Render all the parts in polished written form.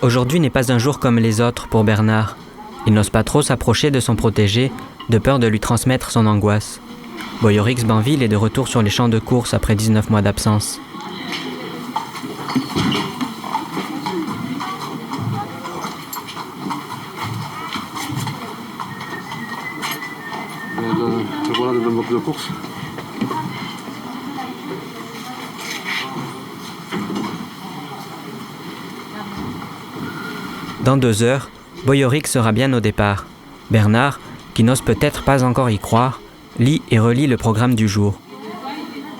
Aujourd'hui n'est pas un jour comme les autres pour Bernard. Il n'ose pas trop s'approcher de son protégé, de peur de lui transmettre son angoisse. Boyorix Banville est de retour sur les champs de course après 19 mois d'absence. Le voilà dans le bloc de course. Dans 2 heures, Boyorix sera bien au départ. Bernard, qui n'ose peut-être pas encore y croire, lit et relit le programme du jour.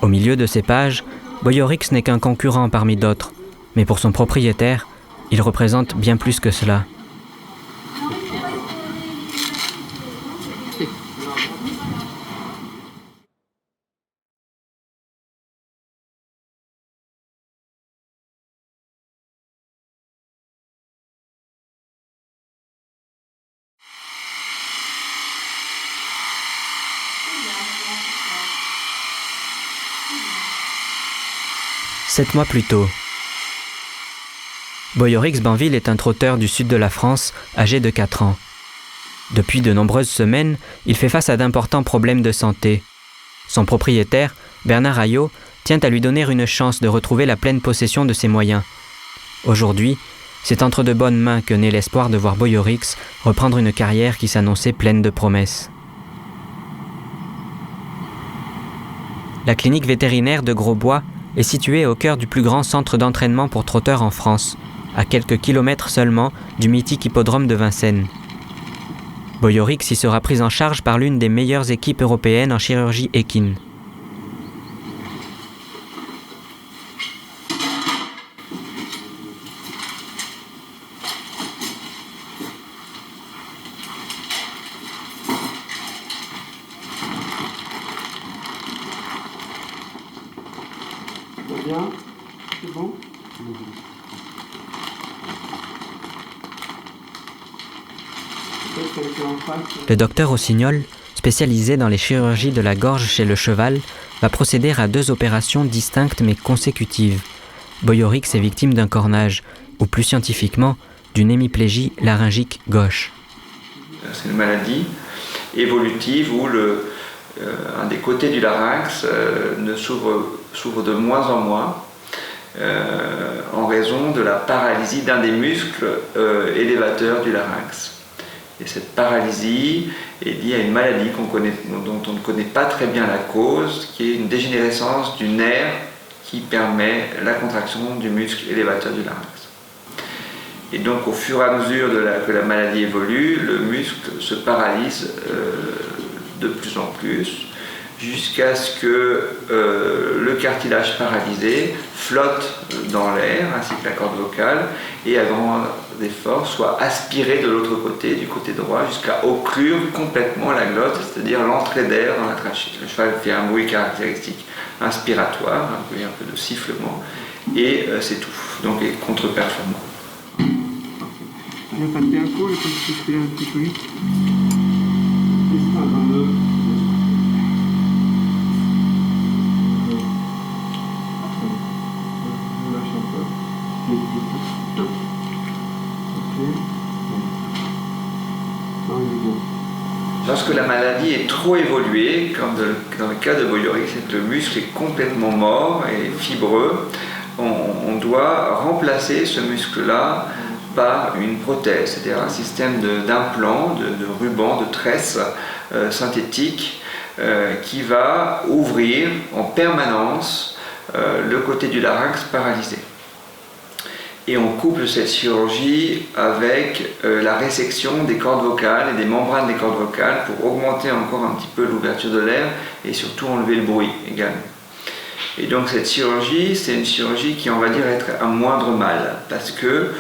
Au milieu de ces pages, Boyorix n'est qu'un concurrent parmi d'autres, mais pour son propriétaire, il représente bien plus que cela. Sept mois plus tôt. Boyorix Banville est un trotteur du sud de la France, âgé de 4 ans. Depuis de nombreuses semaines, il fait face à d'importants problèmes de santé. Son propriétaire, Bernard Ayot, tient à lui donner une chance de retrouver la pleine possession de ses moyens. Aujourd'hui, c'est entre de bonnes mains que naît l'espoir de voir Boyorix reprendre une carrière qui s'annonçait pleine de promesses. La clinique vétérinaire de Grosbois est située au cœur du plus grand centre d'entraînement pour trotteurs en France, à quelques kilomètres seulement du mythique hippodrome de Vincennes. Boyorix y sera prise en charge par l'une des meilleures équipes européennes en chirurgie équine. Bien, c'est bon. Le docteur Rossignol, spécialisé dans les chirurgies de la gorge chez le cheval, va procéder à 2 opérations distinctes mais consécutives. Boyorix est victime d'un cornage, ou plus scientifiquement, d'une hémiplégie laryngique gauche. C'est une maladie évolutive où un des côtés du larynx s'ouvre de moins en moins en raison de la paralysie d'un des muscles élévateurs du larynx. Et cette paralysie est liée à une maladie dont on ne connaît pas très bien la cause, qui est une dégénérescence du nerf qui permet la contraction du muscle élévateur du larynx. Et donc au fur et à mesure que la maladie évolue, le muscle se paralyse de plus en plus, jusqu'à ce que le cartilage paralysé flotte dans l'air, ainsi que la corde vocale, et à grand effort soit aspiré de l'autre côté, du côté droit, jusqu'à occlure complètement la glotte, c'est-à-dire l'entrée d'air dans la trachée. Le cheval fait un bruit caractéristique inspiratoire, un peu de sifflement, et s'étouffe, donc est contre-performant. Il a tapé un coup, il faut souffler un petit peu vite. Lorsque la maladie est trop évoluée, comme dans le cas de Boyorix, c'est que le muscle est complètement mort et fibreux, on doit remplacer ce muscle-là par une prothèse, c'est-à-dire un système d'implants, de rubans, de tresses synthétiques qui va ouvrir en permanence le côté du larynx paralysé. Et on couple cette chirurgie avec la résection des cordes vocales et des membranes des cordes vocales pour augmenter encore un petit peu l'ouverture de l'air et surtout enlever le bruit également. Et donc cette chirurgie, c'est une chirurgie qui, on va dire, être un moindre mal parce que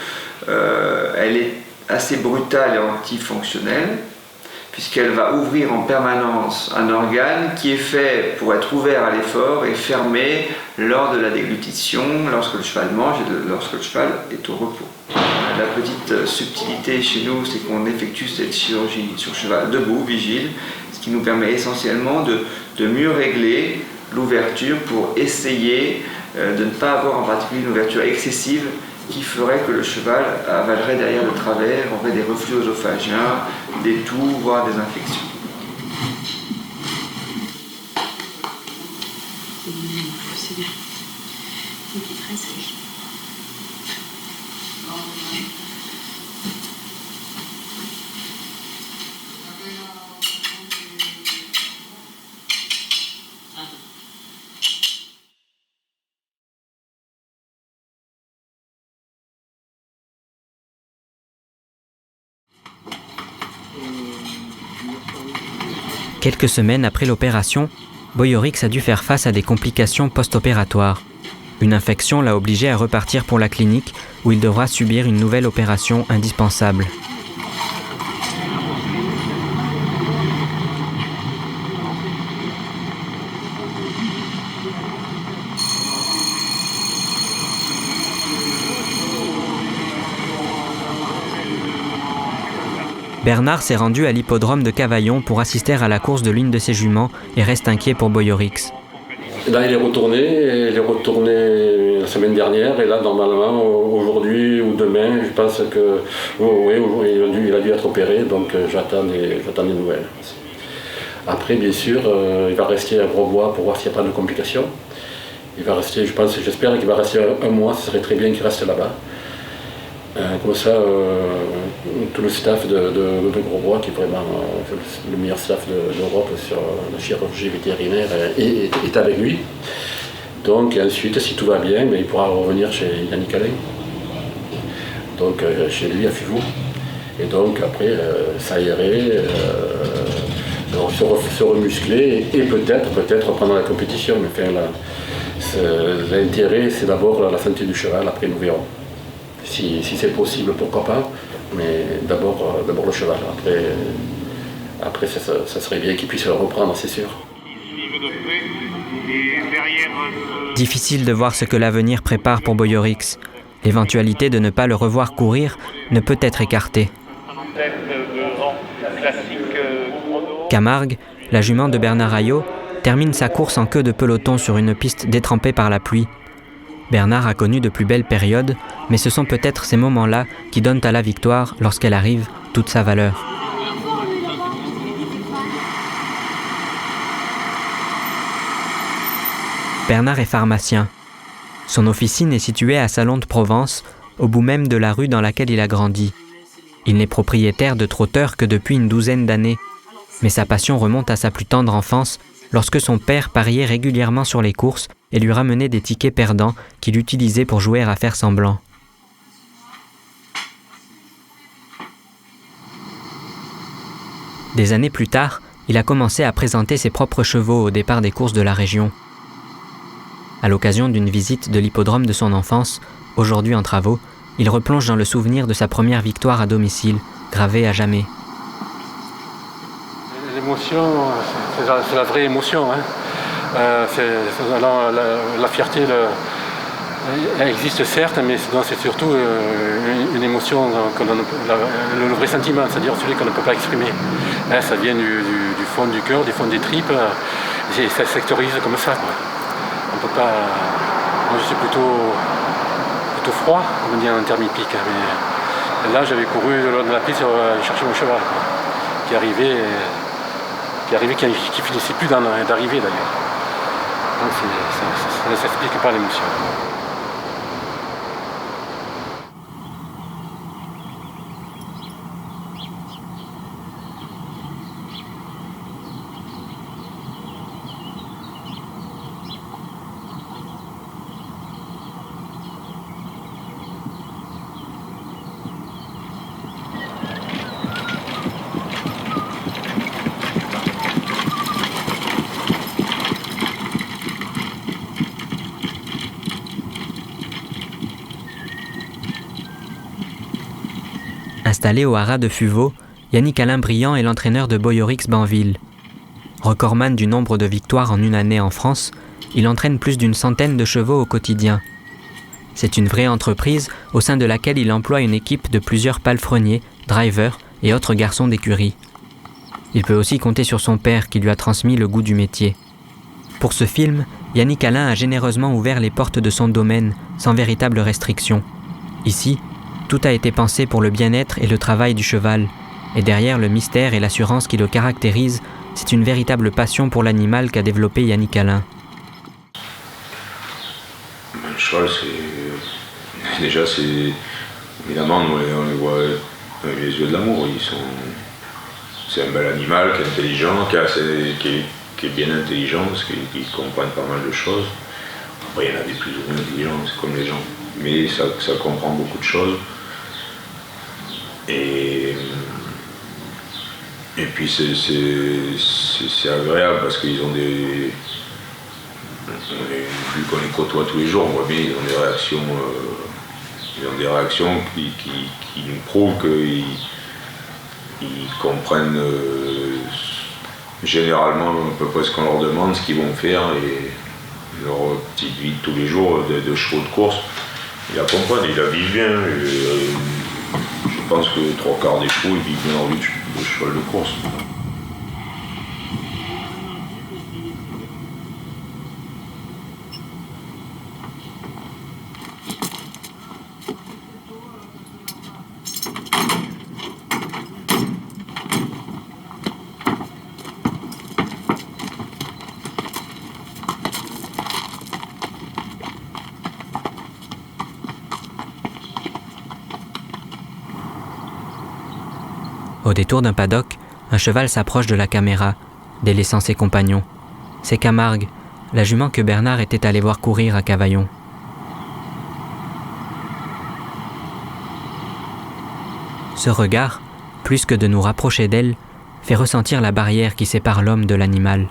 elle est assez brutale et antifonctionnelle puisqu'elle va ouvrir en permanence un organe qui est fait pour être ouvert à l'effort et fermé lors de la déglutition, lorsque le cheval mange et lorsque le cheval est au repos. La petite subtilité chez nous, c'est qu'on effectue cette chirurgie sur cheval debout, vigile, ce qui nous permet essentiellement de mieux régler l'ouverture pour essayer de ne pas avoir en particulier une ouverture excessive qui ferait que le cheval avalerait derrière le travers, aurait des reflux œsophagiens, des toux, voire des infections. C'est bien. Il est très sèche. Quelques semaines après l'opération, Boiorix a dû faire face à des complications post-opératoires. Une infection l'a obligé à repartir pour la clinique où il devra subir une nouvelle opération indispensable. Bernard s'est rendu à l'hippodrome de Cavaillon pour assister à la course de l'une de ses juments et reste inquiet pour Boiorix. Là, il est retourné la semaine dernière, et là, normalement, aujourd'hui ou demain, je pense que oui, il a dû être opéré, donc j'attends des nouvelles. Après, bien sûr, il va rester à Grosbois pour voir s'il n'y a pas de complications. Il va rester, j'espère qu'il va rester un mois, ce serait très bien qu'il reste là-bas. Comme ça, tout le staff de Grosbois, qui est vraiment le meilleur staff d'Europe sur la chirurgie vétérinaire, est avec lui. Donc ensuite, si tout va bien, il pourra revenir chez Yannick Alain, donc chez lui à Fivaux. Et donc après, ça irait se remuscler et peut-être reprendre la compétition. Mais enfin, l'intérêt, c'est d'abord la santé du cheval, après nous verrons. Si c'est possible, pourquoi pas, mais d'abord le cheval. Après ça serait bien qu'il puisse le reprendre, c'est sûr. Difficile de voir ce que l'avenir prépare pour Boiorix. L'éventualité de ne pas le revoir courir ne peut être écartée. Camargue, la jument de Bernard Ayot, termine sa course en queue de peloton sur une piste détrempée par la pluie. Bernard a connu de plus belles périodes, mais ce sont peut-être ces moments-là qui donnent à la victoire, lorsqu'elle arrive, toute sa valeur. Bernard est pharmacien. Son officine est située à Salon de Provence, au bout même de la rue dans laquelle il a grandi. Il n'est propriétaire de trotteurs que depuis une douzaine d'années, mais sa passion remonte à sa plus tendre enfance, lorsque son père pariait régulièrement sur les courses et lui ramenait des tickets perdants qu'il utilisait pour jouer à faire semblant. Des années plus tard, il a commencé à présenter ses propres chevaux au départ des courses de la région. À l'occasion d'une visite de l'hippodrome de son enfance, aujourd'hui en travaux, il replonge dans le souvenir de sa première victoire à domicile, gravée à jamais. L'émotion, c'est la vraie émotion. La fierté, elle existe certes, mais c'est surtout une émotion, le vrai sentiment, c'est-à-dire celui qu'on ne peut pas exprimer. Ça vient du fond du cœur, du fond des tripes, et ça sectorise comme ça. On peut pas. Moi, je suis plutôt froid, on dit en termes hippiques. Mais là, j'avais couru le long de la piste chercher mon cheval, qui arrivait, qui finissait plus d'arriver d'ailleurs. Donc ça ne s'explique pas l'émotion. Installé au haras de Fuvaux, Yannick Alain Briand est l'entraîneur de Boiorix Banville. Recordman du nombre de victoires en une année en France, il entraîne plus d'une centaine de chevaux au quotidien. C'est une vraie entreprise au sein de laquelle il emploie une équipe de plusieurs palefreniers, drivers et autres garçons d'écurie. Il peut aussi compter sur son père qui lui a transmis le goût du métier. Pour ce film, Yannick Alain a généreusement ouvert les portes de son domaine sans véritable restriction. Ici, tout a été pensé pour le bien-être et le travail du cheval. Et derrière le mystère et l'assurance qui le caractérisent, c'est une véritable passion pour l'animal qu'a développé Yannick Alain. Le cheval, évidemment, nous, on les voit avec les yeux de l'amour. C'est un bel animal qui est intelligent, qui est bien intelligent, parce qu'ils comprennent pas mal de choses. Après, il y en a des plus ou moins intelligents, c'est comme les gens. Mais ça comprend beaucoup de choses. Et puis c'est agréable parce qu'ils ont vu qu'on les côtoie tous les jours, on voit bien, ils ont des réactions qui nous prouvent qu'ils comprennent généralement à peu près ce qu'on leur demande, ce qu'ils vont faire et leur petite vie de tous les jours de chevaux de course. Ils la comprennent, ils la vivent bien. Je pense que 3/4 des chevaux ils vivent bien leur vie de cheval de course. Au détour d'un paddock, un cheval s'approche de la caméra, délaissant ses compagnons. C'est Camargue, la jument que Bernard était allé voir courir à Cavaillon. Ce regard, plus que de nous rapprocher d'elle, fait ressentir la barrière qui sépare l'homme de l'animal.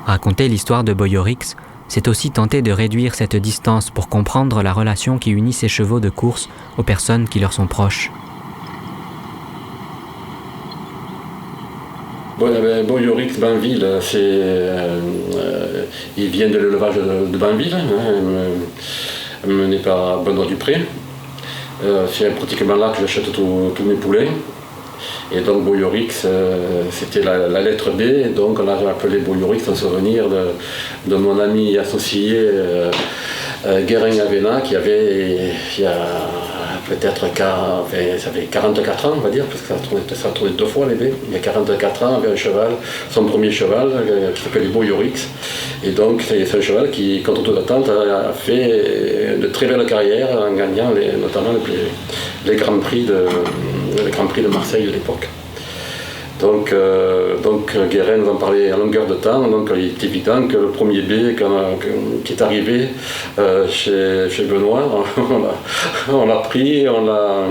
Raconter l'histoire de Boyorix, c'est aussi tenter de réduire cette distance pour comprendre la relation qui unit ces chevaux de course aux personnes qui leur sont proches. Boyorix Banville, il vient de l'élevage de Banville, mené par Benoît Dupré. C'est pratiquement là que j'achète tous mes poulets. Et donc Boyorix, c'était la lettre B, et donc on a appelé Boyorix en souvenir de mon ami associé Guérin Avena, qui avait, il y a peut-être ça avait 44 ans, on va dire, parce que ça a tourné 2 fois les baies. Il y a 44 ans, avait un cheval, son premier cheval, qui s'appelait Boyorix. Et donc c'est un cheval qui, contre toute attente, a fait de très belles carrières en gagnant notamment les Grands Prix de Marseille de l'époque. Donc Guérin nous en parlait à longueur de temps, donc il est évident que le premier B qui est arrivé chez Benoît, on l'a pris et on l'a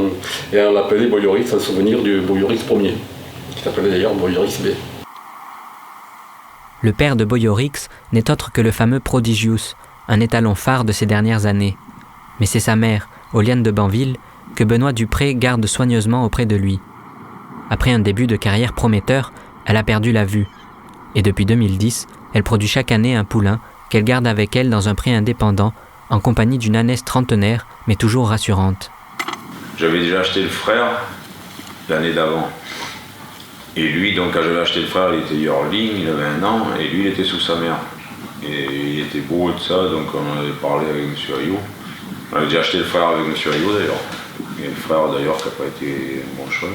appelé Boyorix en souvenir du Boyorix premier, qui s'appelait d'ailleurs Boyorix B. Le père de Boyorix n'est autre que le fameux Prodigius, un étalon phare de ces dernières années. Mais c'est sa mère, Oliane de Banville, que Benoît Dupré garde soigneusement auprès de lui. Après un début de carrière prometteur, elle a perdu la vue. Et depuis 2010, elle produit chaque année un poulain qu'elle garde avec elle dans un pré indépendant, en compagnie d'une ânesse trentenaire, mais toujours rassurante. J'avais déjà acheté le frère l'année d'avant. Et lui, donc quand j'avais acheté le frère, il était yearling, il avait 1 an, et lui, il était sous sa mère. Et il était beau et tout ça, donc on avait parlé avec M. Ayot. On avait déjà acheté le frère avec M. Ayot d'ailleurs. Et le frère d'ailleurs qui n'a pas été un bon cheval.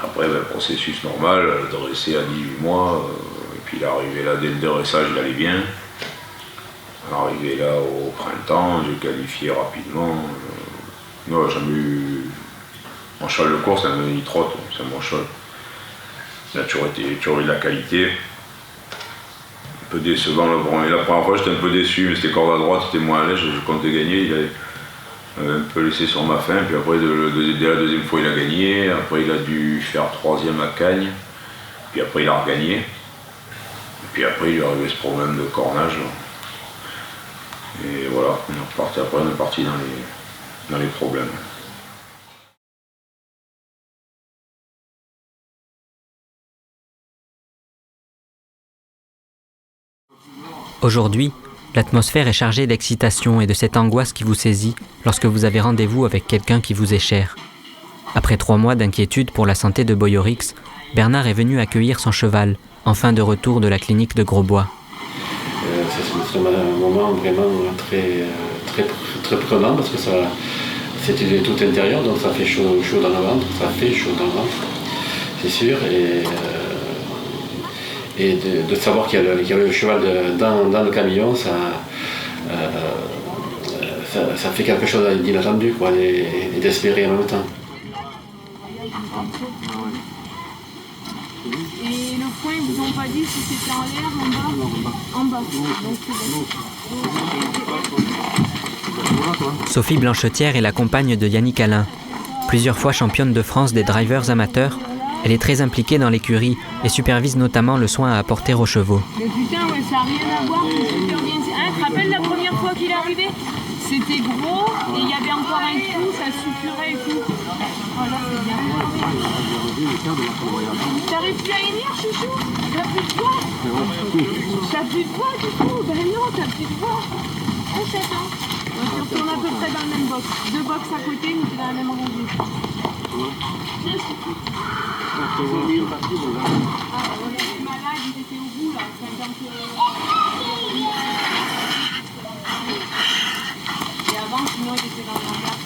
Après, le processus normal, le dressé à 18 mois, et puis il est arrivé là, dès le dressage, il allait bien. Il est arrivé là au printemps, j'ai qualifié rapidement. Non, j'ai jamais eu... Mon cheval de course, il trotte, c'est un bon cheval. Il a toujours eu de la qualité. Un peu décevant la première fois, j'étais un peu déçu, mais c'était corde à droite, c'était moins à l'aise, je comptais gagner. Il avait un peu laissé sur ma fin, puis après, dès la deuxième fois, il a gagné. Après, il a dû faire 3e à Cagnes, puis après, il a regagné. Et puis après, il est arrivé ce problème de cornage. Et voilà, on est parti dans les problèmes. Aujourd'hui, l'atmosphère est chargée d'excitation et de cette angoisse qui vous saisit lorsque vous avez rendez-vous avec quelqu'un qui vous est cher. Après 3 mois d'inquiétude pour la santé de Boyorix, Bernard est venu accueillir son cheval, enfin de retour de la clinique de Grosbois. C'est un moment vraiment très prenant parce que c'était tout intérieur, donc ça fait chaud dans le ventre, c'est sûr. Et de savoir qu'il y avait le cheval dans le camion, ça fait quelque chose d'inattendu quoi, et d'espérer en même temps. Et le point, ils vous ont pas dit si c'était en l'air, en bas? En bas. Donc c'est Sophie Blanchetière est la compagne de Yannick Alain. Plusieurs fois championne de France des drivers amateurs, elle est très impliquée dans l'écurie et supervise notamment le soin à apporter aux chevaux. Mais putain, ouais, ça n'a rien à voir, c'est super bien. Hein, tu te rappelles la première fois qu'il est arrivé? C'était gros et il y avait encore un trou, ça suppurait et tout. Voilà, c'est bien. T'arrives plus à venir, chouchou? T'as plus de poids? T'as plus de poids du coup? Ben non, t'as plus de poids. On s'attend. On retourne à peu près dans le même box. 2 box à côté, mais c'est dans la même rangée. Ah, on était malade, il était au bout là. Et avant, sinon, il était dans le hangar.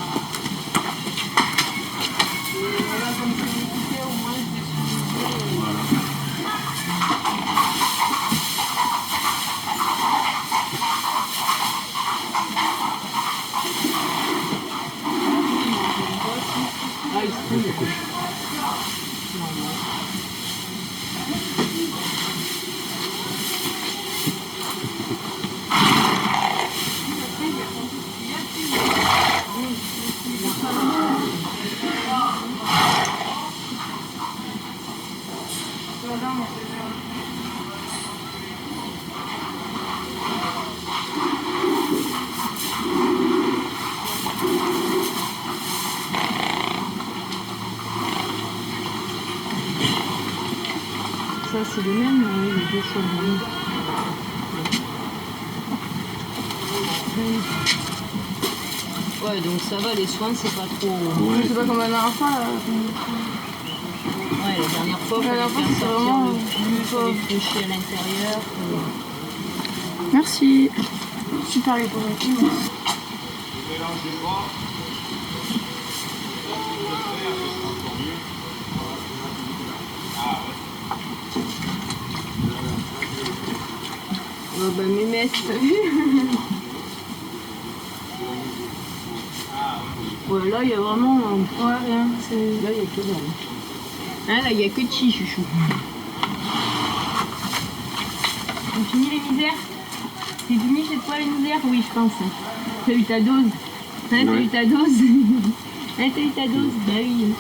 Et là, comme c'est équipé, au moins, je me suis dit. Ah, il se trouve. Ça, c'est le même, les deux sont le même. Ouais, donc ça va, les soins, c'est pas trop. Ouais, c'est pas comme la dernière fois. Ouais, la dernière fois, il fallait faire sortir le flux, il fallait fléchir à l'intérieur. Merci. Super les pommes. Oh bah mémesse, t'as vu? Ouais, là il y a vraiment... Ouais, rien. Là il y a que dalle. Hein, là il y a que de chi, chouchou. On finit les misères? C'est fini cette fois les misères? Oui, je pense. T'as eu ta dose? Hein, t'as eu ta dose? Hein, t'as eu ta dose? Bah oui.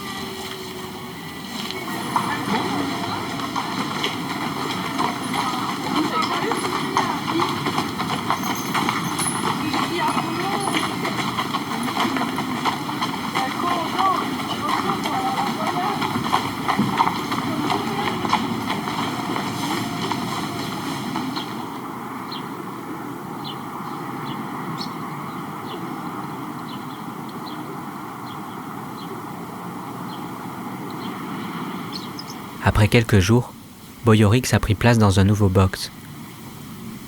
Après quelques jours, Boyorix a pris place dans un nouveau box.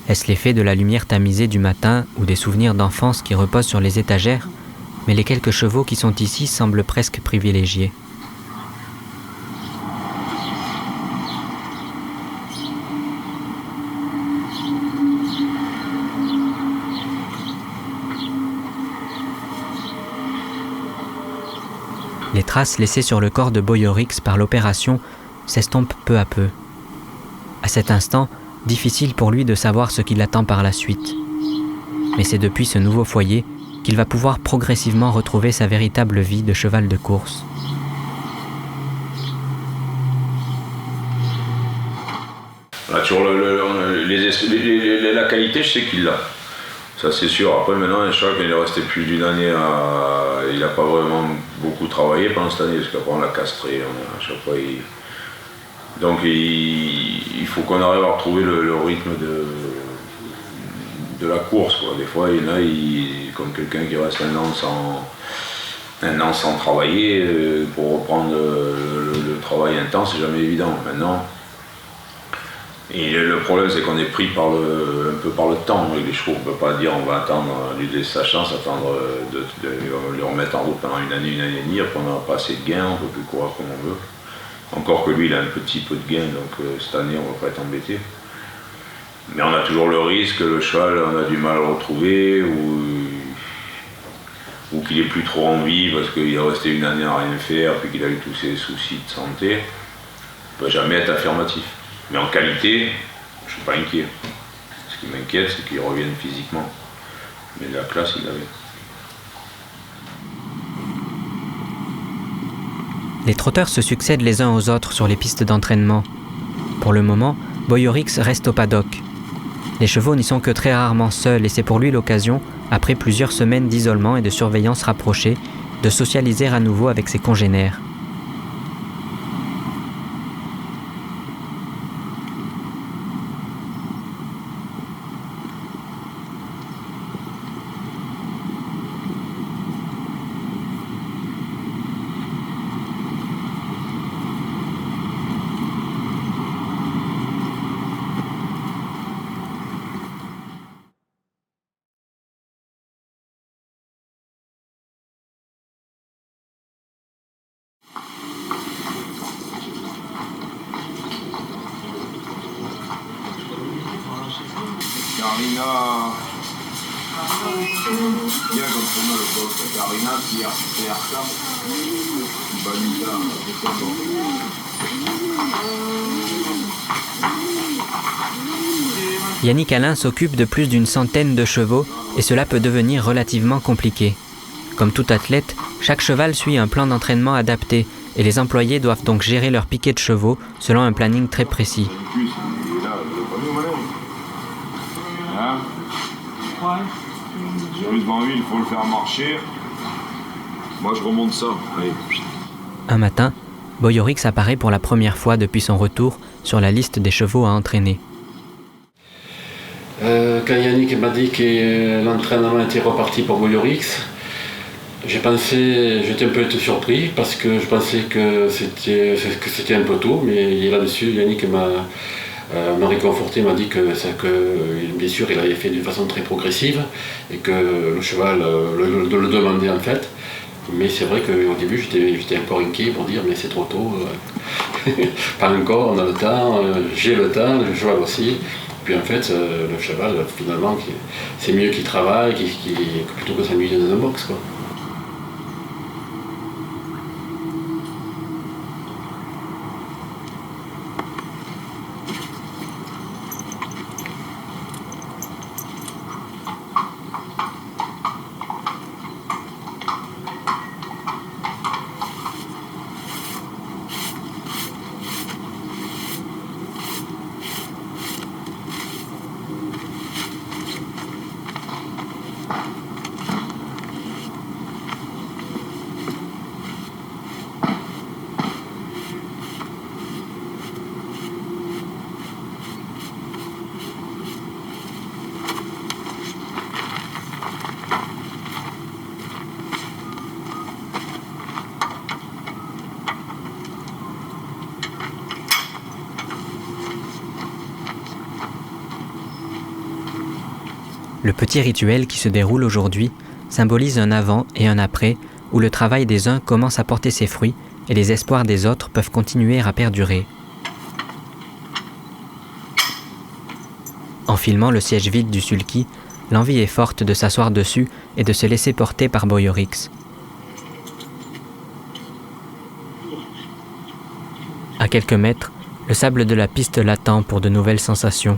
Est-ce l'effet de la lumière tamisée du matin ou des souvenirs d'enfance qui reposent sur les étagères? Mais les quelques chevaux qui sont ici semblent presque privilégiés. Les traces laissées sur le corps de Boyorix par l'opération s'estompent peu à peu. À cet instant, difficile pour lui de savoir ce qui l'attend par la suite. Mais c'est depuis ce nouveau foyer qu'il va pouvoir progressivement retrouver sa véritable vie de cheval de course. Là, sur la qualité, je sais qu'il l'a. Ça c'est sûr. Après maintenant, un cheval, quand il est resté plus d'une année, il n'a pas vraiment beaucoup travaillé pendant cette année, parce qu'après on l'a castré, à chaque fois donc il faut qu'on arrive à retrouver le rythme de la course, quoi. Des fois il y en a, comme quelqu'un qui reste un an un an sans travailler, pour reprendre le travail intense, c'est jamais évident. Maintenant, et le problème, c'est qu'on est pris un peu par le temps avec les chevaux. On ne peut pas dire on va attendre, lui laisser sa chance, attendre de le remettre en route pendant une année et demie, après on n'a pas assez de gains, on ne peut plus courir comme on veut. Encore que lui, il a un petit peu de gains, donc cette année, on ne va pas être embêté. Mais on a toujours le risque, le cheval, on a du mal à le retrouver, ou qu'il n'ait plus trop envie parce qu'il est resté une année à rien faire, puis qu'il a eu tous ses soucis de santé. On ne peut jamais être affirmatif. Mais en qualité, je ne suis pas inquiet. Ce qui m'inquiète, c'est qu'il revienne physiquement. Mais la classe, il avait. Les trotteurs se succèdent les uns aux autres sur les pistes d'entraînement. Pour le moment, Boyorix reste au paddock. Les chevaux n'y sont que très rarement seuls et c'est pour lui l'occasion, après plusieurs semaines d'isolement et de surveillance rapprochée, de socialiser à nouveau avec ses congénères. Karina, bien comme on a le box, Karina, Pierre ça, Banita, Yannick Alain s'occupe de plus d'une centaine de chevaux et cela peut devenir relativement compliqué. Comme tout athlète, chaque cheval suit un plan d'entraînement adapté et les employés doivent donc gérer leur piquet de chevaux selon un planning très précis. Hein? Sérieusement, il faut le faire marcher. Moi, je remonte ça. Allez. Un matin, Boyorix apparaît pour la première fois depuis son retour sur la liste des chevaux à entraîner. Quand Yannick m'a dit que l'entraînement était reparti pour Boyorix, j'étais un peu surpris parce que je pensais que c'était un peu tôt, mais là-dessus, Yannick m'a réconforté, m'a dit que bien sûr il avait fait d'une façon très progressive et que le cheval le demandait en fait. Mais c'est vrai qu'au début j'étais encore inquiet pour dire mais c'est trop tôt, pas encore, on a le temps, j'ai le temps, le cheval aussi. Puis en fait le cheval finalement c'est mieux qu'il travaille plutôt que s'ennuyer dans un box quoi. Le petit rituel qui se déroule aujourd'hui symbolise un avant et un après où le travail des uns commence à porter ses fruits et les espoirs des autres peuvent continuer à perdurer. En filmant le siège vide du sulky, l'envie est forte de s'asseoir dessus et de se laisser porter par Boyorix. À quelques mètres, le sable de la piste l'attend pour de nouvelles sensations.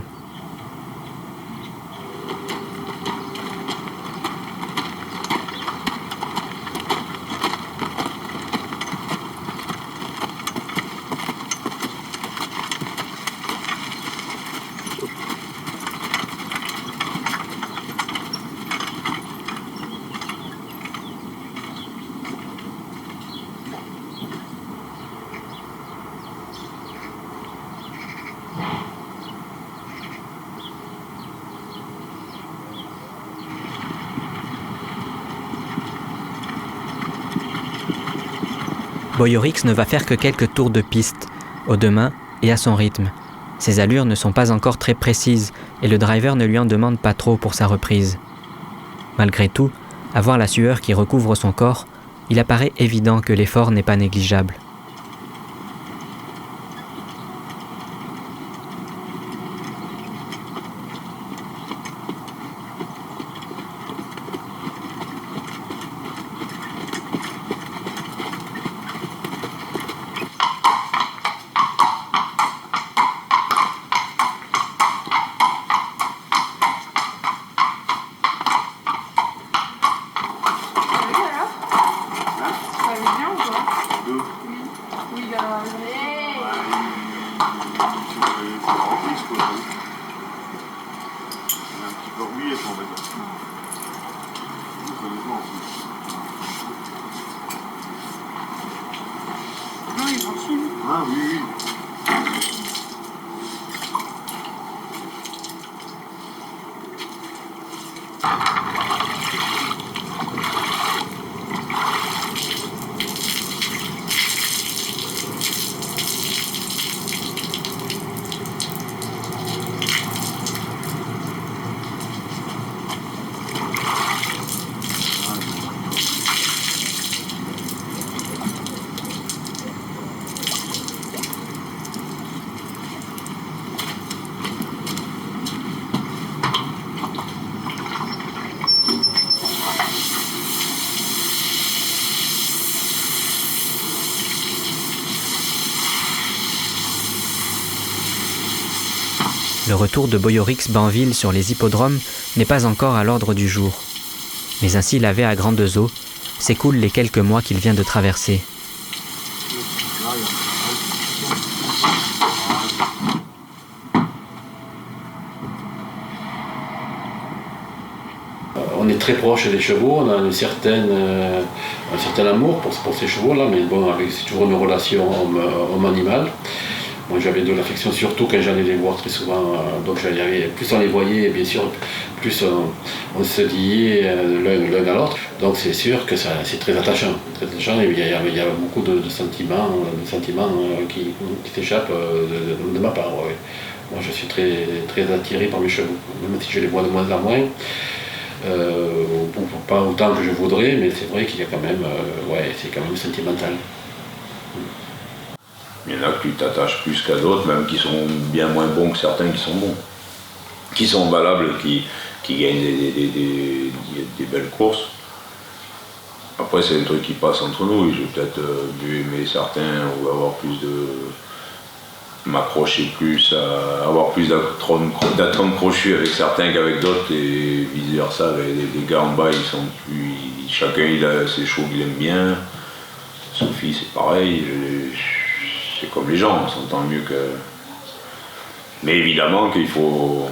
Boyorix ne va faire que quelques tours de piste, aux deux mains et à son rythme. Ses allures ne sont pas encore très précises et le driver ne lui en demande pas trop pour sa reprise. Malgré tout, à voir la sueur qui recouvre son corps, il apparaît évident que l'effort n'est pas négligeable. Ah oui, oui. Le retour de Boyorix Banville sur les hippodromes n'est pas encore à l'ordre du jour. Mais ainsi lavé à grandes eaux, s'écoulent les quelques mois qu'il vient de traverser. On est très proche des chevaux, on a un certain amour pour ces chevaux-là, mais bon, c'est toujours une relation homme-animal. Moi j'avais de l'affection surtout quand j'allais les voir très souvent, donc plus on les voyait, bien sûr, plus on se liait l'un à l'autre. Donc c'est sûr que c'est très attachant, et il y a beaucoup de sentiments qui s'échappent de ma part. Ouais. Moi je suis très, très attiré par mes chevaux, même si je les vois de moins en moins. Pas autant que je voudrais, mais c'est vrai qu'il y a quand même, c'est quand même sentimental. Il y en a que tu t'attaches plus qu'à d'autres, même qui sont bien moins bons que certains qui sont bons, qui sont valables, qui gagnent des belles courses. Après, c'est un truc qui passe entre nous. Je vais peut-être mieux aimer certains ou avoir plus de. M'accrocher plus, avoir plus d'atomes crochus avec certains qu'avec d'autres et vice versa. Les gars en bas, ils sont plus. Chacun il a ses chevaux qu'il aime bien. Sophie, c'est pareil. C'est comme les gens, on s'entend mieux que. Mais évidemment qu'il faut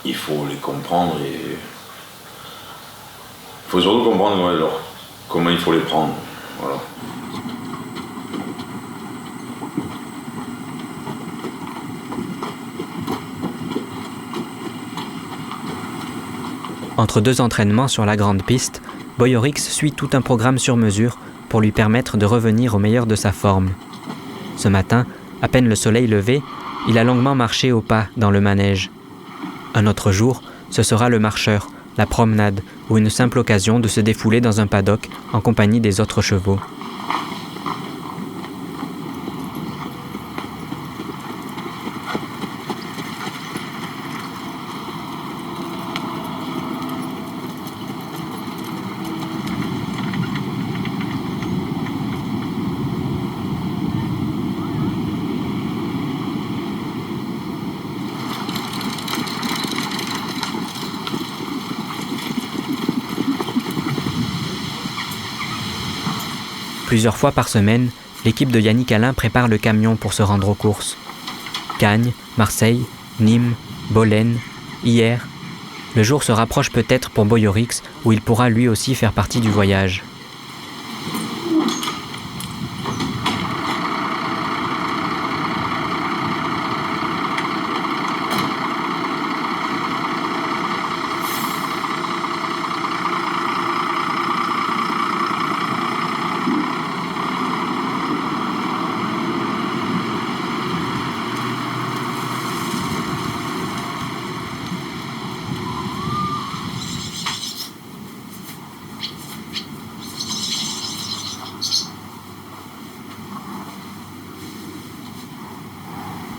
les comprendre et. Il faut surtout comprendre comment il faut les prendre. Voilà. Entre deux entraînements sur la grande piste, Boyorix suit tout un programme sur mesure pour lui permettre de revenir au meilleur de sa forme. Ce matin, à peine le soleil levé, il a longuement marché au pas dans le manège. Un autre jour, ce sera le marcheur, la promenade ou une simple occasion de se défouler dans un paddock en compagnie des autres chevaux. Plusieurs fois par semaine, l'équipe de Yannick Alain prépare le camion pour se rendre aux courses. Cagnes, Marseille, Nîmes, Bolène, Hyères. Le jour se rapproche peut-être pour Boyorix, où il pourra lui aussi faire partie du voyage.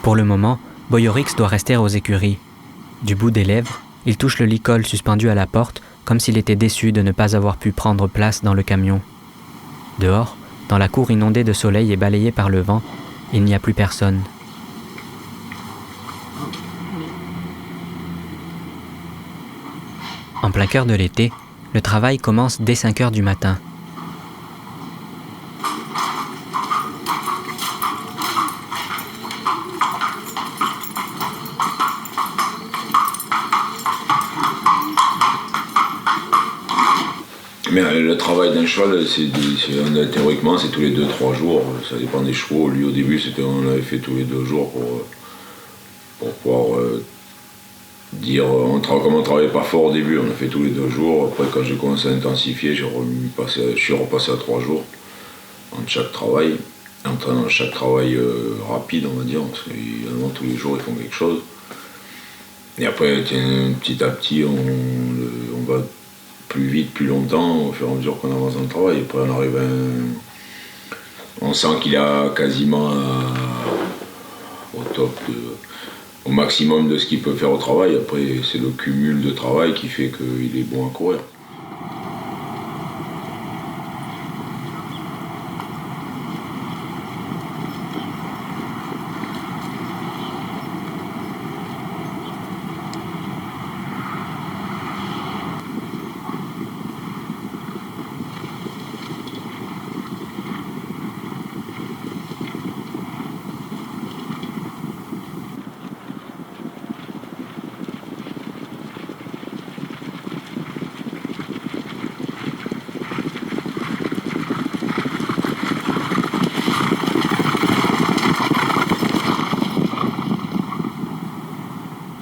Pour le moment, Boyorix doit rester aux écuries. Du bout des lèvres, il touche le licol suspendu à la porte, comme s'il était déçu de ne pas avoir pu prendre place dans le camion. Dehors, dans la cour inondée de soleil et balayée par le vent, il n'y a plus personne. En plein cœur de l'été, le travail commence dès 5 heures du matin. Mais le travail d'un cheval, théoriquement, c'est tous les 2-3 jours. Ça dépend des chevaux. Lui, au début, on l'avait fait tous les 2 jours pour pouvoir dire. Comme on ne travaillait pas fort au début, on a fait tous les 2 jours. Après, quand j'ai commencé à intensifier, je suis repassé à 3 jours entre chaque travail. Dans chaque travail rapide, on va dire, parce qu'évidemment, tous les jours, ils font quelque chose. Et après, petit à petit, on va plus vite, plus longtemps, au fur et à mesure qu'on avance dans le travail. Après, on arrive on sent qu'il a quasiment au maximum de ce qu'il peut faire au travail. Après, c'est le cumul de travail qui fait qu'il est bon à courir.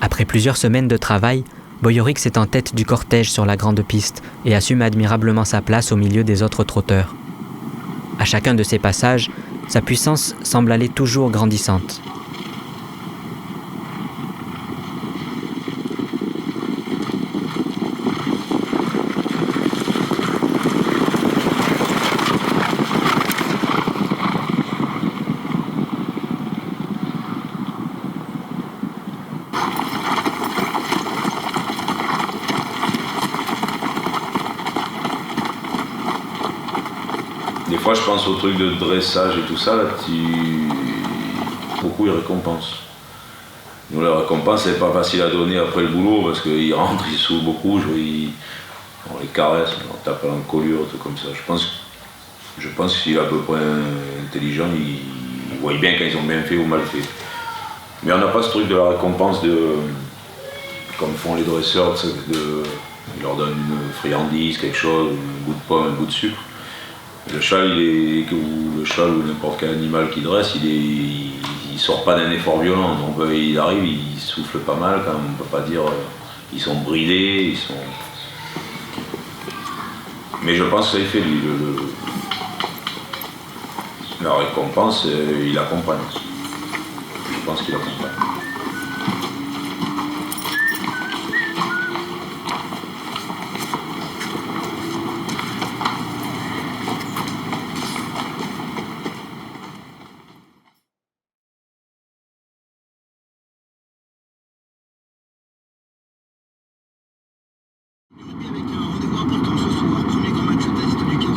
Après plusieurs semaines de travail, Boyorix est en tête du cortège sur la grande piste et assume admirablement sa place au milieu des autres trotteurs. À chacun de ses passages, sa puissance semble aller toujours grandissante. Des fois, je pense au truc de dressage et tout ça, là, beaucoup ils récompensent. Nous, la récompense, c'est pas facile à donner après le boulot parce qu'ils rentrent, ils souffrent beaucoup, on les caresse, on tape à l'encolure, tout comme ça. Je pense qu'il est à peu près intelligent, il voit bien quand ils ont bien fait ou mal fait. Mais on n'a pas ce truc de la récompense comme font les dresseurs, ils leur donnent une friandise, quelque chose, un bout de pomme, un bout de sucre. Le cheval ou n'importe quel animal qui dresse, il sort pas d'un effort violent. Donc il arrive, il souffle pas mal, quand même, on peut pas dire ils sont bridés, Mais je pense que ça y fait lui. La récompense, il accompagne. Je pense qu'il accompagne.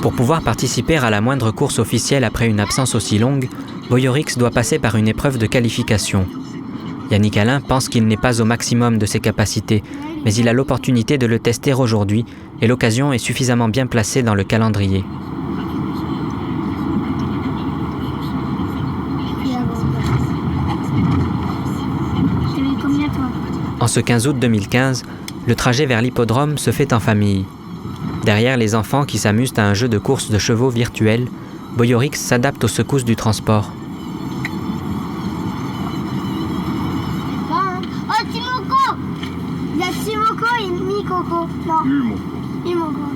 Pour pouvoir participer à la moindre course officielle après une absence aussi longue, Boyorix doit passer par une épreuve de qualification. Yannick Alain pense qu'il n'est pas au maximum de ses capacités, mais il a l'opportunité de le tester aujourd'hui et l'occasion est suffisamment bien placée dans le calendrier. En ce 15 août 2015, le trajet vers l'hippodrome se fait en famille. Derrière les enfants qui s'amusent à un jeu de course de chevaux virtuel, Boyorix s'adapte aux secousses du transport. Oh, Timoko! Il y a Timoko et Mikoko. Non. Umoko.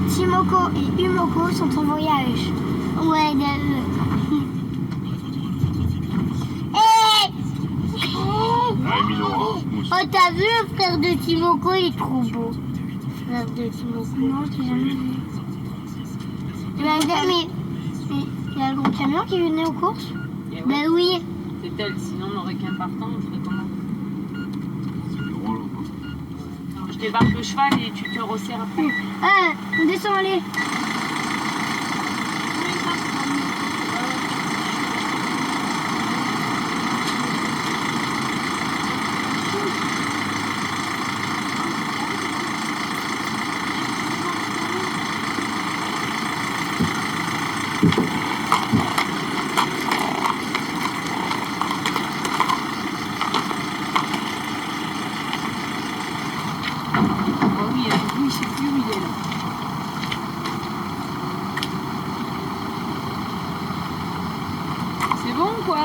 Timoko et Umoko sont en voyage. Ouais, Oh, t'as vu le frère de Timoko, il est trop beau. Frère de Timoko. Non, je l'ai jamais vu. Mais il y a le gros camion qui venait aux courses. Ben oui. dit-elle. Sinon, on n'aurait qu'un partant, on ferait comment? C'est drôle. Alors, je débarque le cheval et tu te resserres après. Ah, on descend, allez. Oui, je sais plus où il est là. C'est bon quoi?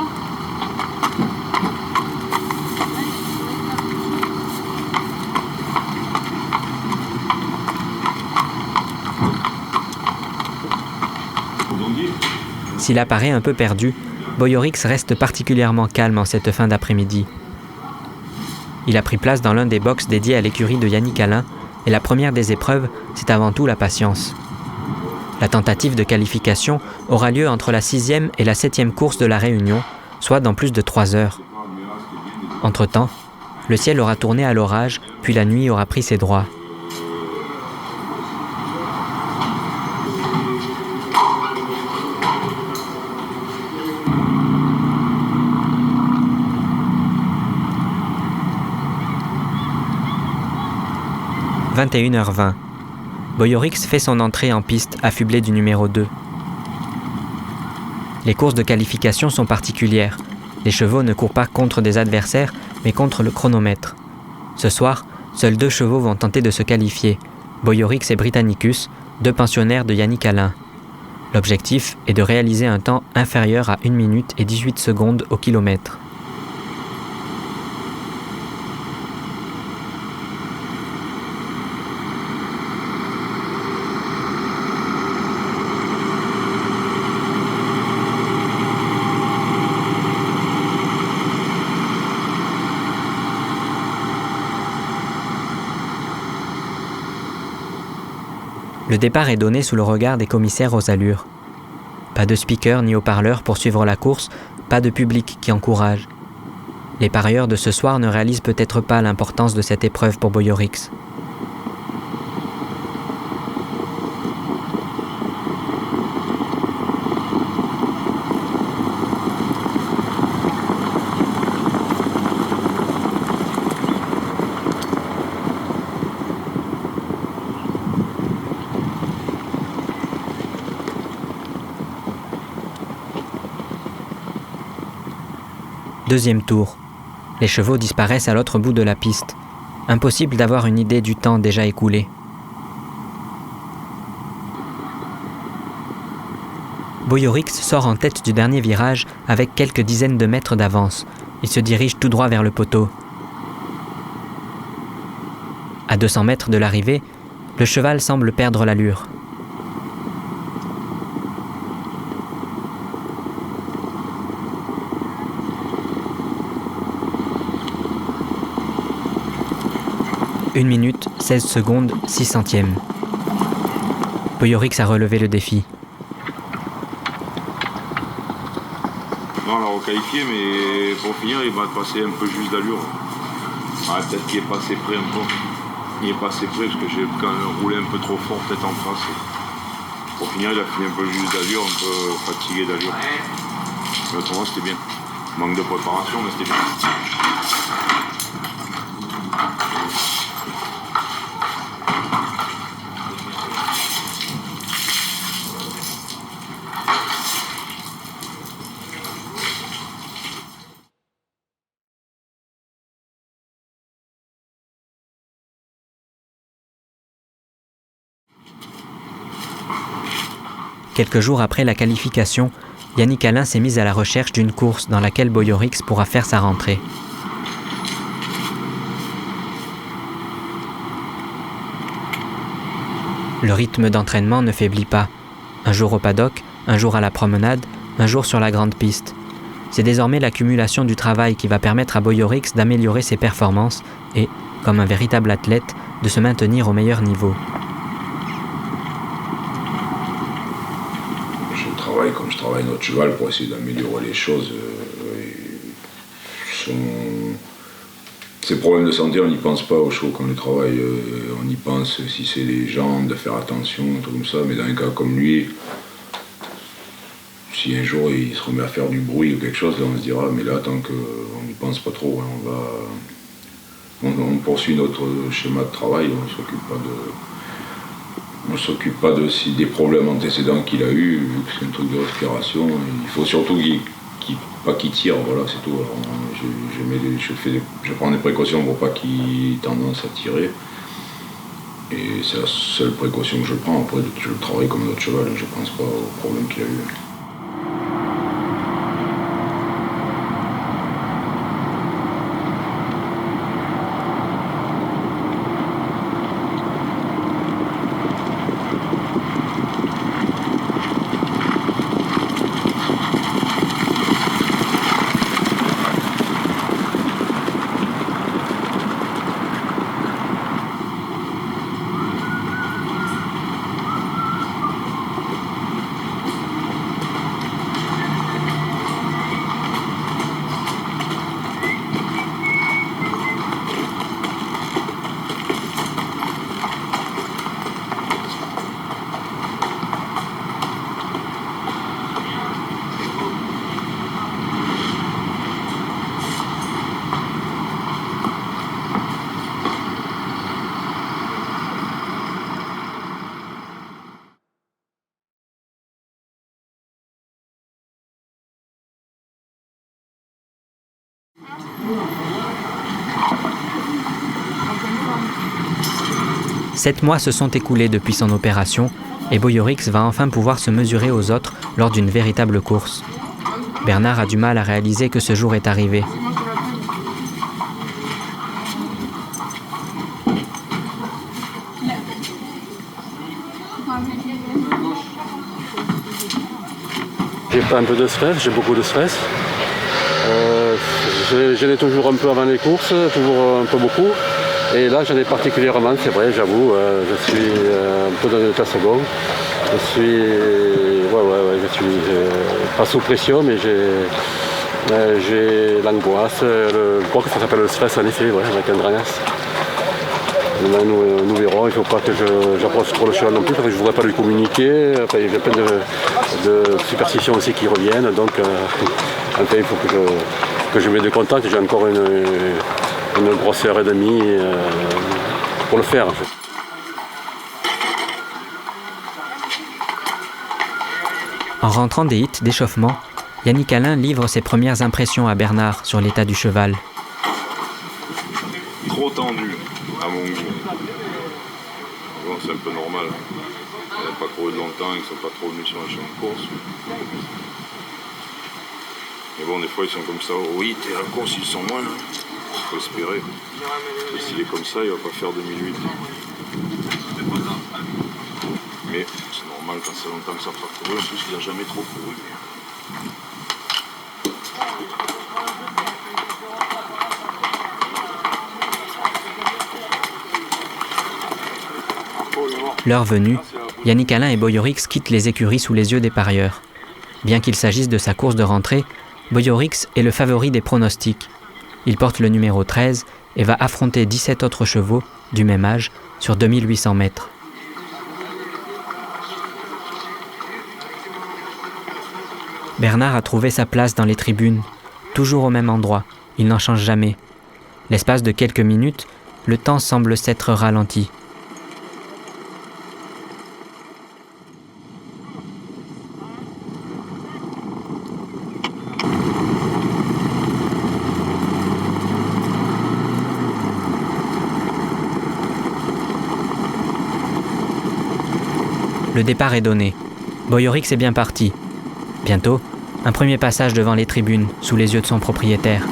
S'il apparaît un peu perdu, Boiorix reste particulièrement calme en cette fin d'après-midi. Il a pris place dans l'un des box dédiés à l'écurie de Yannick Alain, et la première des épreuves, c'est avant tout la patience. La tentative de qualification aura lieu entre la 6e et la 7e course de la Réunion, soit dans plus de 3 heures. Entre-temps, le ciel aura tourné à l'orage, puis la nuit aura pris ses droits. « 21h20. Boiorix fait son entrée en piste affublé du numéro 2. Les courses de qualification sont particulières. Les chevaux ne courent pas contre des adversaires, mais contre le chronomètre. Ce soir, seuls 2 chevaux vont tenter de se qualifier, Boiorix et Britannicus, 2 pensionnaires de Yannick Alain. L'objectif est de réaliser un temps inférieur à 1 minute et 18 secondes au kilomètre. Le départ est donné sous le regard des commissaires aux allures. Pas de speaker ni haut-parleur pour suivre la course, pas de public qui encourage. Les parieurs de ce soir ne réalisent peut-être pas l'importance de cette épreuve pour Boiorix. Deuxième tour. Les chevaux disparaissent à l'autre bout de la piste. Impossible d'avoir une idée du temps déjà écoulé. Boiorix sort en tête du dernier virage avec quelques dizaines de mètres d'avance. Il se dirige tout droit vers le poteau. À 200 mètres de l'arrivée, le cheval semble perdre l'allure. « 1 minute, 16 secondes, 6 centièmes. » Boiorix a relevé le défi. Non, on l'a requalifié, mais pour finir, il va passer un peu juste d'allure. Ah, peut-être qu'il est passé près un peu. Il est passé près parce que j'ai quand même roulé un peu trop fort, peut-être en face. Pour finir, il a fini un peu juste d'allure, un peu fatigué d'allure. Mais autrement, c'était bien. Manque de préparation, mais c'était bien. Quelques jours après la qualification, Yannick Alain s'est mis à la recherche d'une course dans laquelle Boiorix pourra faire sa rentrée. Le rythme d'entraînement ne faiblit pas. Un jour au paddock, un jour à la promenade, un jour sur la grande piste. C'est désormais l'accumulation du travail qui va permettre à Boiorix d'améliorer ses performances et, comme un véritable athlète, de se maintenir au meilleur niveau. Comme je travaille notre cheval pour essayer d'améliorer les choses. Ces problèmes de santé, on n'y pense pas aux chevaux quand on les travaille. On y pense si c'est les jambes, de faire attention, un truc comme ça. Mais dans un cas comme lui, si un jour il se remet à faire du bruit ou quelque chose, là on se dira, mais là tant qu'on n'y pense pas trop, hein, on poursuit notre schéma de travail, on ne s'occupe pas des problèmes antécédents qu'il a eu, vu que c'est un truc de respiration. Il faut surtout pas qu'il tire, voilà, c'est tout. Alors, je prends des précautions pour pas qu'il ait tendance à tirer. Et c'est la seule précaution que je prends. Après, je le travaille comme notre cheval, je pense pas au problème qu'il a eu. Sept mois se sont écoulés depuis son opération et Boyorix va enfin pouvoir se mesurer aux autres lors d'une véritable course. Bernard a du mal à réaliser que ce jour est arrivé. J'ai pas un peu de stress, j'ai beaucoup de stress. J'en ai toujours un peu avant les courses, toujours un peu beaucoup. Et là j'en ai particulièrement, c'est vrai, j'avoue, je suis un peu dans l'état second. Je suis pas sous pression, mais j'ai l'angoisse. Je crois que ça s'appelle le stress en effet, ouais, avec Andreas. Là, nous verrons, il ne faut pas que j'approche trop le cheval non plus, parce que je ne voudrais pas lui communiquer. Enfin, il y a plein de superstitions aussi qui reviennent, donc enfin, il faut que je me décontente. J'ai encore une grosse heure et demie pour le faire. En fait. En rentrant des hits d'échauffement, Yannick Alain livre ses premières impressions à Bernard sur l'état du cheval. Trop tendu, à mon goût. Bon, c'est un peu normal. Ils n'ont pas couru de longtemps, ils ne sont pas trop venus sur un champ de course. Mais bon, des fois, ils sont comme ça. Oui, t'es à la course, ils sont moins. Il faut espérer. Et s'il est comme ça, il ne va pas faire 2008. Mais c'est normal quand c'est longtemps que ça n'a pas couru. En plus, il n'a jamais trop couru. L'heure venue, Yannick Alain et Boyorix quittent les écuries sous les yeux des parieurs. Bien qu'il s'agisse de sa course de rentrée, Boyorix est le favori des pronostics. Il porte le numéro 13 et va affronter 17 autres chevaux du même âge sur 2800 mètres. Bernard a trouvé sa place dans les tribunes, toujours au même endroit, il n'en change jamais. L'espace de quelques minutes, le temps semble s'être ralenti. Le départ est donné. Boyorix est bien parti. Bientôt, un premier passage devant les tribunes, sous les yeux de son propriétaire.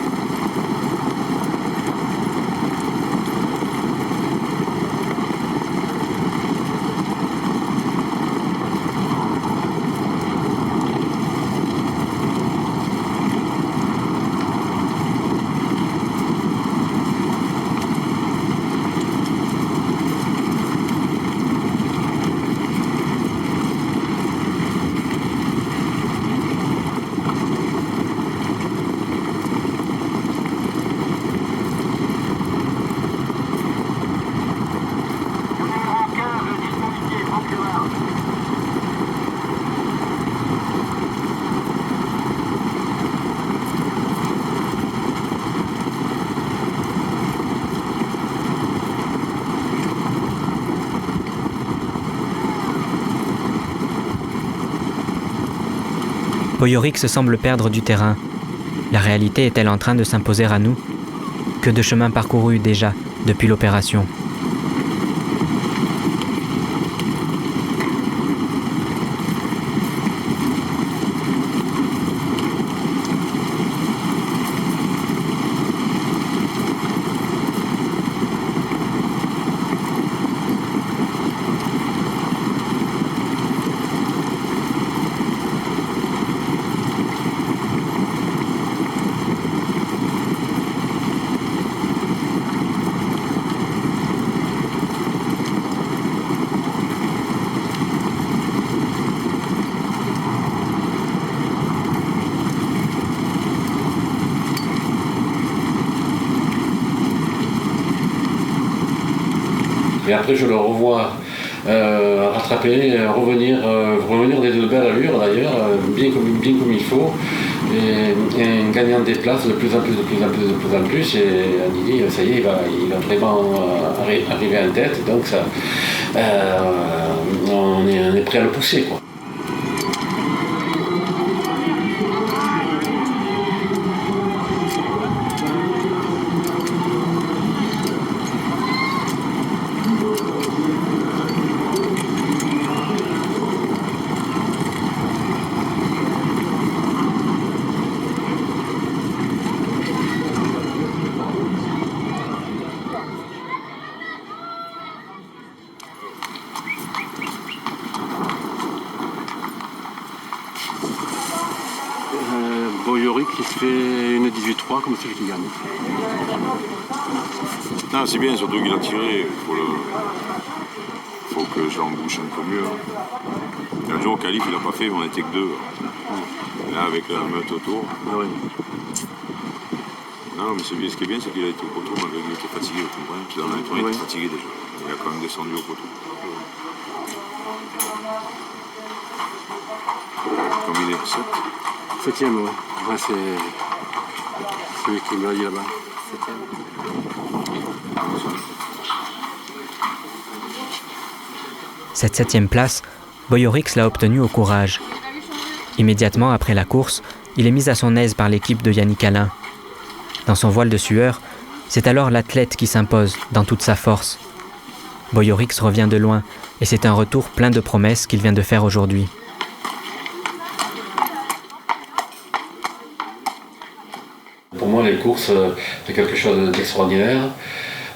Boiorix semble perdre du terrain. La réalité est-elle en train de s'imposer à nous? Que de chemin parcouru déjà depuis l'opération. Et après, je le revois rattraper, revenir de belle allure d'ailleurs, bien comme il faut, et gagnant des places de plus en plus. Et on dit, ça y est, il va vraiment arriver en tête, donc ça, on est prêt à le pousser, quoi. Boiorix qui fait une 18-3 comme celui qui gagne. Non, c'est bien, surtout qu'il a tiré. Faut que je l'embouche un peu mieux. Un jour au qualif, il n'a pas fait, mais on était que deux. Là, avec la meute autour. Ah oui. Non, mais ce qui est bien, c'est qu'il a été au poteau malgré qu'il était fatigué. Vous comprenez? Puis dans il était fatigué déjà. Il a quand même descendu au poteau. Comme il est 7. 7e, oui. Ouais, c'est celui qui me l'a dit là-bas. 7e. Cette 7e place, Boiorix l'a obtenue au courage. Immédiatement après la course, il est mis à son aise par l'équipe de Yannick Alain. Dans son voile de sueur, c'est alors l'athlète qui s'impose dans toute sa force. Boiorix revient de loin et c'est un retour plein de promesses qu'il vient de faire aujourd'hui. Pour moi, les courses, c'est quelque chose d'extraordinaire.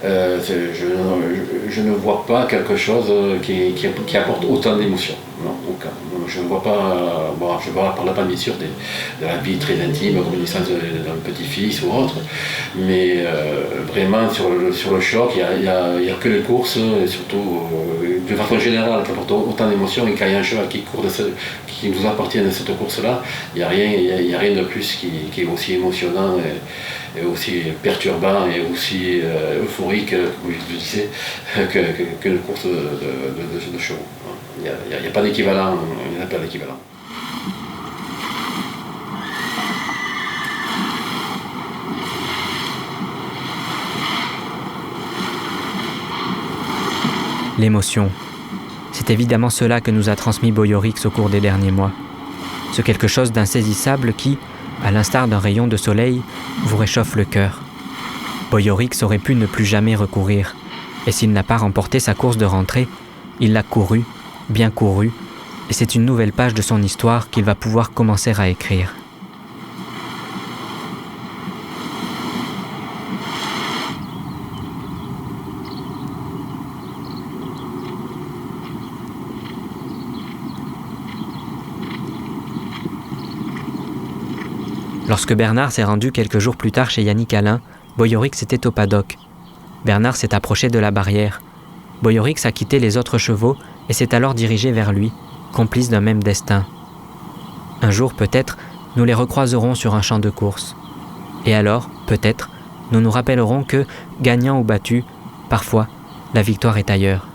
Je ne vois pas quelque chose qui apporte autant d'émotions. Je ne vois pas, je parle pas bien sûr de la vie très intime, comme une naissance d'un petit-fils ou autre, mais vraiment sur le choc, il n'y a que les courses, et surtout de façon générale, qui apportent autant d'émotions, et quand il y a un cheval qui nous appartient de cette course-là, il n'y a rien de plus qui est aussi émotionnant et aussi perturbant et aussi euphorique, comme je disais, qu'une course de chevaux. Il n'y a pas d'équivalent, il n'y a pas d'équivalent. L'émotion. C'est évidemment cela que nous a transmis Boiorix au cours des derniers mois. Ce quelque chose d'insaisissable qui, à l'instar d'un rayon de soleil, vous réchauffe le cœur. Boiorix aurait pu ne plus jamais recourir, et s'il n'a pas remporté sa course de rentrée, il l'a couru, bien couru, et c'est une nouvelle page de son histoire qu'il va pouvoir commencer à écrire. Lorsque Bernard s'est rendu quelques jours plus tard chez Yannick Alain, Boiorix était au paddock. Bernard s'est approché de la barrière. Boiorix a quitté les autres chevaux et s'est alors dirigé vers lui, complice d'un même destin. Un jour, peut-être, nous les recroiserons sur un champ de course. Et alors, peut-être, nous nous rappellerons que, gagnant ou battu, parfois, la victoire est ailleurs.